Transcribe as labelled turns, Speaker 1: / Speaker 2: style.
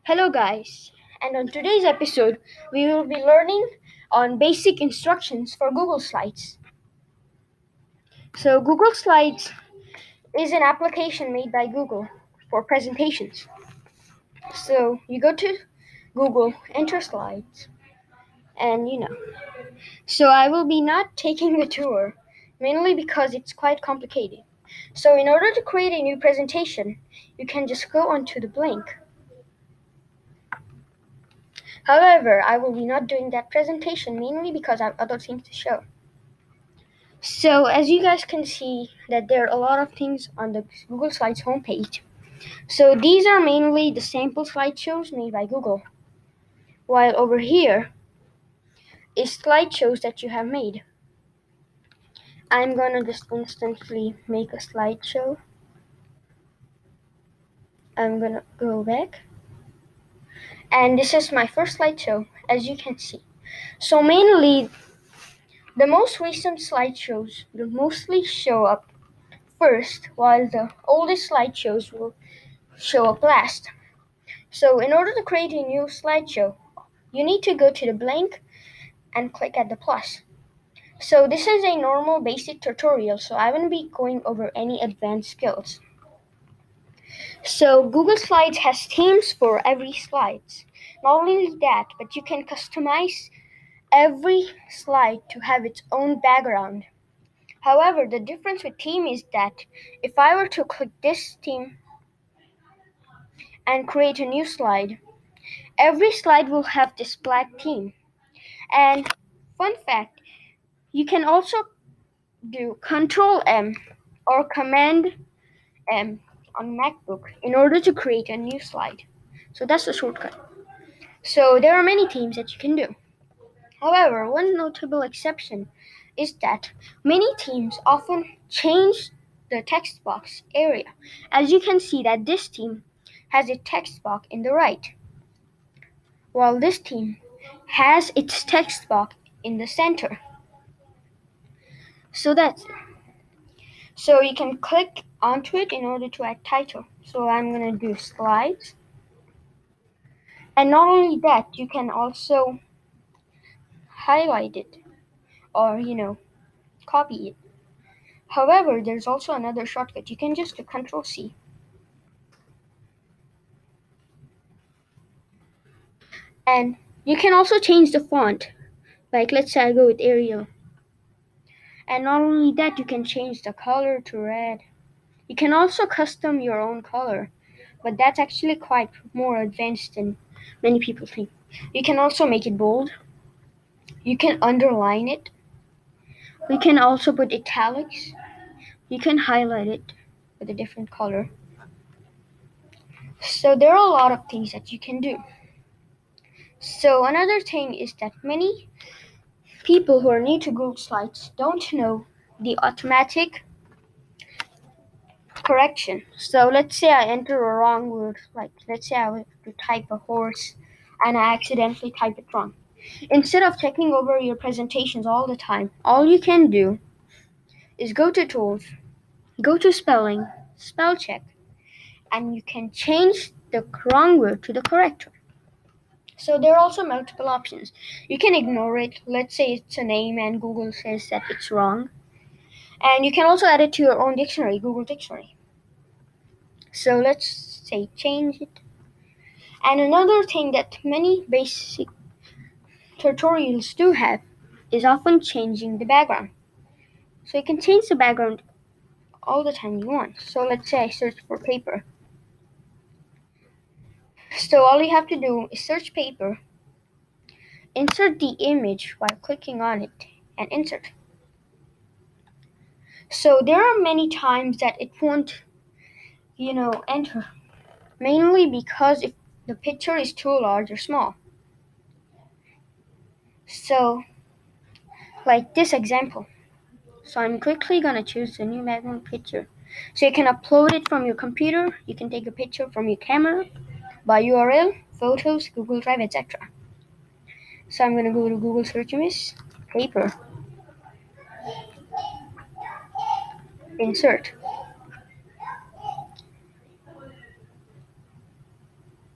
Speaker 1: Hello, guys, and on today's episode, we will be learning on basic instructions for Google Slides. So, Google Slides is an application made by Google for presentations. So, you go to Google, enter Slides, and So, I will be not taking the tour, mainly because it's quite complicated. So, in order to create a new presentation, you can just go onto the blank. However, I will be not doing that presentation mainly because I have other things to show. So as you guys can see that there are a lot of things on the Google Slides homepage. So these are mainly the sample slideshows made by Google. While over here is slideshows that you have made. I'm gonna just instantly make a slideshow. I'm gonna go back. And this is my first slideshow, as you can see. So mainly the most recent slideshows will mostly show up first, while the oldest slideshows will show up last. So in order to create a new slideshow, you need to go to the blank and click at the plus. So this is a normal basic tutorial, so I won't be going over any advanced skills. So Google Slides has themes for every slides. Not only that, but you can customize every slide to have its own background. However, the difference with theme is that if I were to click this theme and create a new slide, every slide will have this black theme. And fun fact, you can also do Control M or Command M on MacBook in order to create a new slide. So that's the shortcut. So there are many themes that you can do. However, one notable exception is that many themes often change the text box area. As you can see that this theme has a text box in the right, while this theme has its text box in the center. So that's it. So you can click onto it in order to add title. So I'm going to do slides. And not only that, you can also highlight it or, copy it. However, there's also another shortcut. You can just do Control C. And you can also change the font. Like let's say I go with Arial. And not only that, you can change the color to red. You can also custom your own color, but that's actually quite more advanced than many people think. You can also make it bold. You can underline it. You can also put italics. You can highlight it with a different color. So there are a lot of things that you can do. So another thing is that many people who are new to Google Slides don't know the automatic correction. So let's say I enter a wrong word, like let's say I want to type a horse and I accidentally type it wrong. Instead of checking over your presentations all the time, all you can do is go to Tools, go to Spelling, Spell Check, and you can change the wrong word to the correct one. So there are also multiple options. You can ignore it. Let's say it's a name and Google says that it's wrong. And you can also add it to your own dictionary, Google Dictionary. So let's say change it. And another thing that many basic tutorials do have is often changing the background. So you can change the background all the time you want. So let's say I search for paper. So all you have to do is search paper, insert the image while clicking on it, and insert. So there are many times that it won't, enter. Mainly because if the picture is too large or small. So, like this example. So I'm quickly gonna choose the new background picture. So you can upload it from your computer, you can take a picture from your camera, by URL, photos, Google Drive, etc. So I'm gonna go to Google search image, paper, insert.